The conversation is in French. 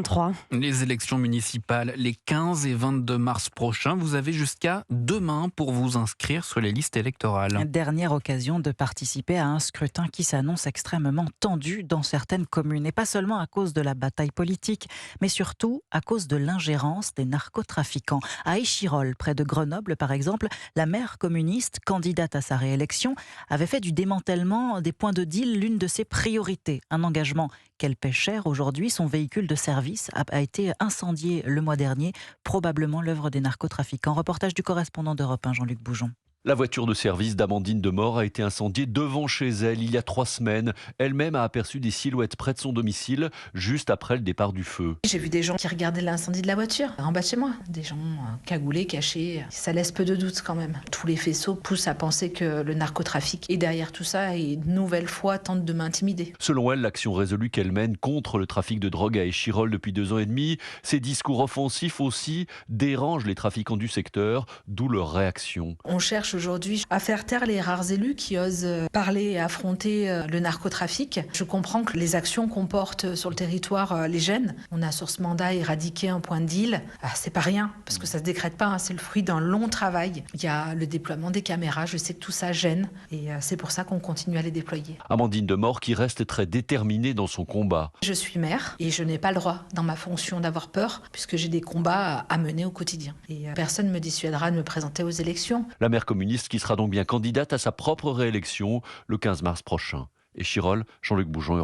3. Les élections municipales, les 15 et 22 mars prochains, vous avez jusqu'à demain pour vous inscrire sur les listes électorales. Dernière occasion de participer à un scrutin qui s'annonce extrêmement tendu dans certaines communes. Et pas seulement à cause de la bataille politique, mais surtout à cause de l'ingérence des narcotrafiquants. À Échirolles, près de Grenoble par exemple, la maire communiste, candidate à sa réélection, avait fait du démantèlement des points de deal l'une de ses priorités. Un engagement qu'elle paie cher aujourd'hui. Son véhicule de service a été incendié le mois dernier, probablement l'œuvre des narcotrafiquants. Reportage du correspondant d'Europe 1, Jean-Luc Boujon. La voiture de service d'Amandine Demort a été incendiée devant chez elle il y a 3 semaines. Elle-même a aperçu des silhouettes près de son domicile, juste après le départ du feu. J'ai vu des gens qui regardaient l'incendie de la voiture en bas de chez moi. Des gens cagoulés, cachés. Ça laisse peu de doute quand même. Tous les faisceaux poussent à penser que le narcotrafic est derrière tout ça et une nouvelle fois tente de m'intimider. Selon elle, l'action résolue qu'elle mène contre le trafic de drogue à Échirolles depuis 2 ans et demi, ses discours offensifs aussi dérangent les trafiquants du secteur, d'où leur réaction. On cherche aujourd'hui à faire taire les rares élus qui osent parler et affronter le narcotrafic. Je comprends que les actions qu'on porte sur le territoire les gênent. On a sur ce mandat éradiqué un point de deal. C'est pas rien, parce que ça se décrète pas, c'est le fruit d'un long travail. Il y a le déploiement des caméras, je sais que tout ça gêne et c'est pour ça qu'on continue à les déployer. Amandine Demort qui reste très déterminée dans son combat. Je suis maire et je n'ai pas le droit dans ma fonction d'avoir peur puisque j'ai des combats à mener au quotidien. Et personne ne me dissuadera de me présenter aux élections. La maire communiste qui sera donc bien candidate à sa propre réélection le 15 mars prochain. Échirolles, Jean-Luc Boujon.